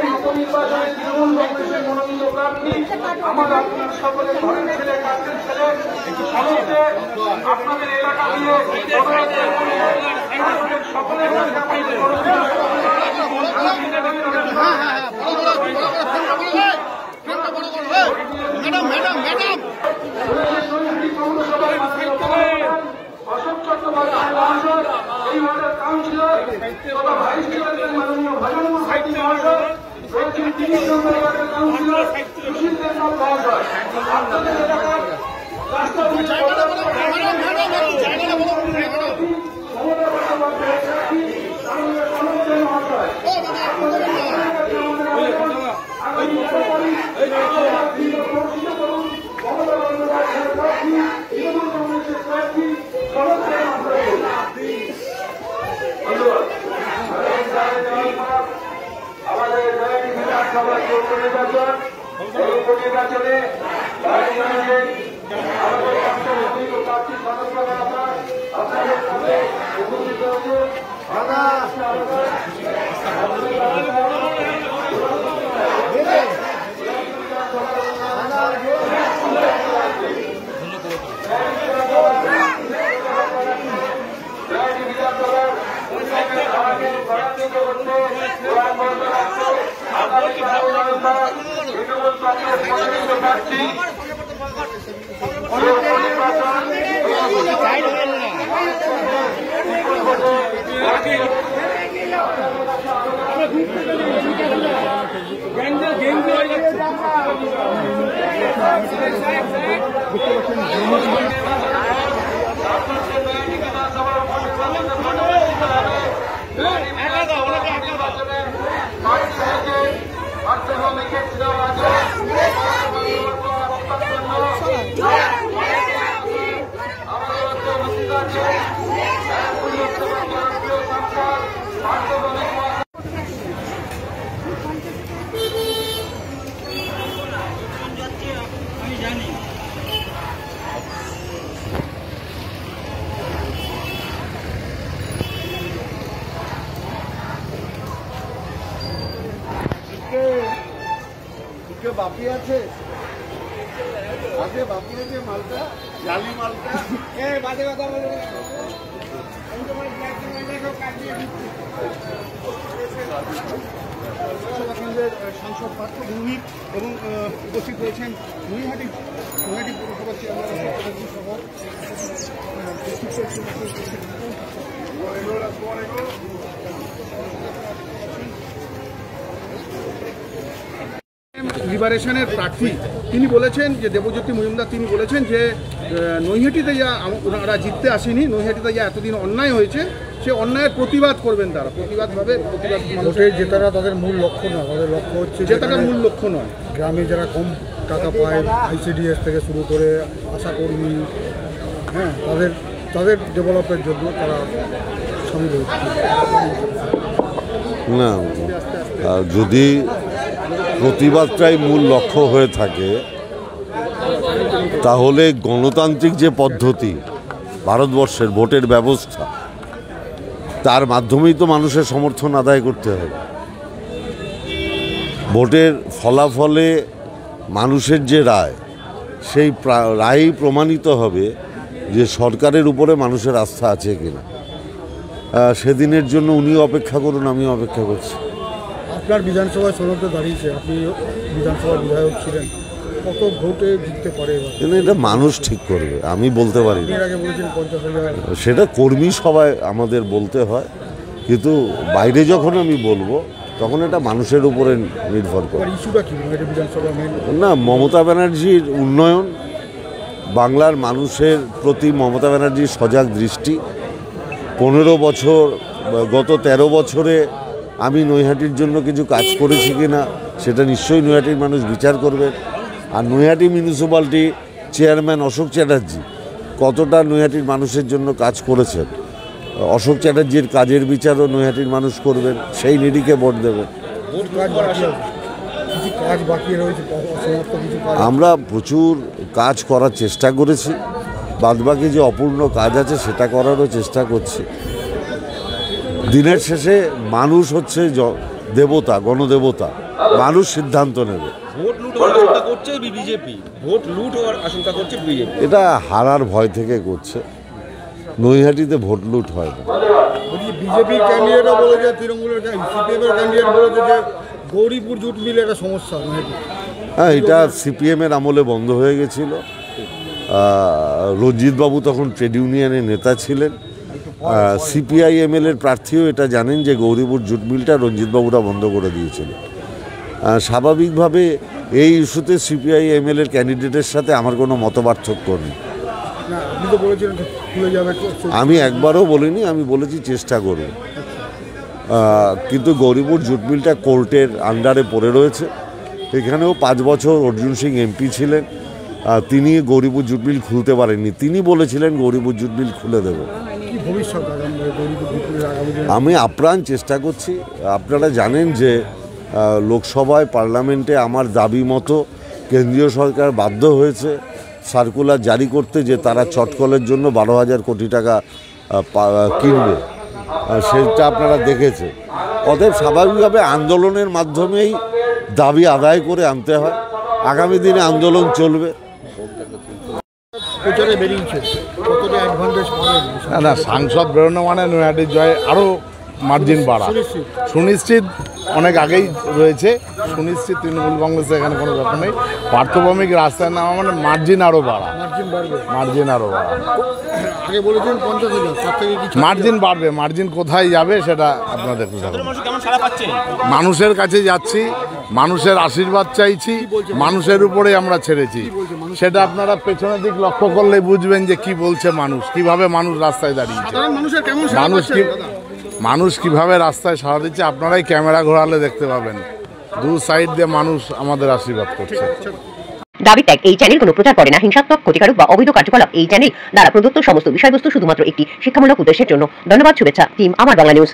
এই উপনির্বাচনে তৃণমূল কংগ্রেসের মনোনীত প্রার্থী আমার আপনার সকলের ঘরের ছেলে, কাছের ছেলে, সমস্ত আপনাদের এলাকা দিয়ে সকলের অশোক চট্টোপাধ্যায় মহাশয়, এই ওয়ার্ডের কাউন্সিলর তথা ভাইস চেয়ারম্যান মাননীয় ভাইনুর সাইদি মহাশয়, রয়েছেন ৩০ নম্বর ওয়ার্ডের কাউন্সিলর সুশীল দেবনাথ মহাশয়। আপনাদের এলাকার রাস্তা আমাদের বিধানসভার উপনির্বাচন, এই উপনির্বাচনে আমাদের প্রার্থী আপনাদের সামনে উপস্থিত হয়েছে। বাকি আছে আগে বাকি আছে মালটা জালি মালটা বাজে কথা বলবে সাংসদ পার্থ ভৌমিক এবং উপস্থিত রয়েছেন নৈহাটি পৌরসভার চেয়ারম্যান সহ লিবারেশনের প্রার্থী তিনি বলেছেন যে দেবজ্যোতি মজুমদার তিনি বলেছেন যে নৈহাটিতে যা ওনারা জিততে আসেনি, নৈহাটিতে যা এতদিন অন্যায় হয়েছে সে অন্যায়ের প্রতিবাদ করবেন তারা, প্রতিবাদ ভোটে জেতারা তাদের মূল লক্ষ্য নয়, তাদের লক্ষ্য হচ্ছে জেতাটা মূল লক্ষ্য নয়। গ্রামে যারা কম টাকা পায় ICDS থেকে শুরু করে আশাকর্মী, হ্যাঁ তাদের ডেভেলপের জন্য তারা সামিল হচ্ছে না। যদি প্রতিবাদটাই মূল লক্ষ্য হয়ে থাকে তাহলে গণতান্ত্রিক যে পদ্ধতি ভারতবর্ষের ভোটের ব্যবস্থা তার মাধ্যমেই তো মানুষের সমর্থন আদায় করতে হবে। ভোটের ফলাফলে মানুষের যে রায় সেই রায়ই প্রমাণিত হবে যে সরকারের উপরে মানুষের আস্থা আছে কিনা। সেদিনের জন্য উনিও অপেক্ষা করুন, আমিও অপেক্ষা করছি। আপনার বিধানসভায় সনদে দাঁড়িয়েছে, আপনি বিধানসভার বিধায়ক ছিলেন, কত ভোটে জিততে পারে এটা মানুষ ঠিক করবে, আমি বলতে পারি না। আগে বলেছেন 50,000, সেটা কর্মী সবাই আমাদের বলতে হয়, কিন্তু বাইরে যখন আমি বলবো তখন এটা মানুষের উপরে নির্ভর করে। ইস্যুটা কি বিধানসভা না, মমতা ব্যানার্জির উন্নয়ন, বাংলার মানুষের প্রতি মমতা ব্যানার্জির সজাগ দৃষ্টি। 15 বছর, গত 13 বছরে আমি নৈহাটির জন্য কিছু কাজ করেছি কিনা সেটা নিশ্চয়ই নৈহাটির মানুষ বিচার করবেন। আর নৈহাটি মিউনিসিপ্যালিটি চেয়ারম্যান অশোক চ্যাটার্জি কতটা নৈহাটির মানুষের জন্য কাজ করেছেন, অশোক চ্যাটার্জির কাজের বিচারও নৈহাটির মানুষ করবেন, সেই নিরিখে ভোট দেবেন। আমরা প্রচুর কাজ করার চেষ্টা করেছি, বাদবাকি যে অপূর্ণ কাজ আছে সেটা করারও চেষ্টা করছি। দিনের শেষে মানুষ হচ্ছে দেবতা, গণদেবতা। মানুষ সিদ্ধান্ত নেবে। ভোট লুট হওয়ার আশঙ্কা করছে বিজেপি, ভোট লুট হওয়ার আশঙ্কা করছে বিজেপি। এটা হারার ভয় থেকে করছে। নৈহাটিতে ভোট লুট হয় না। বিজেপির ক্যান্ডিডেটও বলেছে, তৃণমূলের সিপিএমের ক্যান্ডিডেট বলেছে যে গৌরীপুর জুট মিল একটা সমস্যা। হ্যাঁ, এটা সিপিএমের আমলে বন্ধ হয়ে গেছিল। রঞ্জিতবাবু তখন ট্রেড ইউনিয়নের নেতা ছিলেন। সিপিআইএমএলের প্রার্থীও এটা জানেন যে গৌরীপুর জুট মিলটা রঞ্জিতবাবুরা বন্ধ করে দিয়েছিল। স্বাভাবিকভাবে এই ইস্যুতে সিপিআইএমএলের ক্যান্ডিডেটের সাথে আমার কোনো মতপার্থক্য নেই। আমি একবারও বলিনি, আমি বলেছি চেষ্টা করব। কিন্তু গৌরীপুর জুট মিলটা কোর্টের আন্ডারে পড়ে রয়েছে। এখানেও 5 বছর অর্জুন সিং এমপি ছিলেন, তিনি গৌরীপুর জুট মিল খুলতে পারেননি। তিনি বলেছিলেন গৌরীপুর জুট মিল খুলে দেব। আমি আপ্রাণ চেষ্টা করছি। আপনারা জানেন যে লোকসভায় পার্লামেন্টে আমার দাবি মতো কেন্দ্রীয় সরকার বাধ্য হয়েছে সার্কুলার জারি করতে যে তারা চটকলের জন্য 12,000 কোটি টাকা কিনবে। সেটা আপনারা দেখেছেন। অতএব স্বাভাবিকভাবে আন্দোলনের মাধ্যমেই দাবি আদায় করে আনতে হয়। আগামী দিনে আন্দোলন চলবে। না, সাংসদ বেরোনো মানে নৈহাটির জয় আরও মার্জিন বাড়া সুনিশ্চিত। অনেক আগেই রয়েছে সুনিশ্চিত। তৃণমূল কংগ্রেসে এখানে কোনো ব্যাপার নেই। পার্থভৌমিক রাস্তায় নামা মানে মার্জিন আরও বাড়া, মার্জিন আরও বাড়া। মার্জিন বাড়বে, মার্জিন কোথায় যাবে সেটা আপনারা দেখতে থাকুন। মানুষের কাছে যাচ্ছি, মানুষের আশীর্বাদ চাইছি, মানুষের উপরে আমরা ছেড়েছি। সেটা আপনারা পেছনের দিক লক্ষ্য করলে বুঝবেন যে কি বলছে মানুষ, কিভাবে মানুষ রাস্তায় দাঁড়িয়েছে, মানুষ কিভাবে রাস্তায় সাড়া দিচ্ছে। আপনারাই ক্যামেরা ঘোরালে দেখতে পাবেন। দু সাইড দিয়ে মানুষ আমাদের আশীর্বাদ করছে। দাবি ত্যাগ এই চ্যানেল কোনো প্রচার করে না। হিংসাত্মক, ক্ষতিকারক বা অবৈধ কার্যকলাপ এই চ্যানেল দ্বারা প্রদত্ত সমস্ত বিষয়বস্তু শুধুমাত্র একটি শিক্ষামূলক উদ্দেশ্যের জন্য। ধন্যবাদ। শুভেচ্ছা টিম আমার বাংলা নিউজ।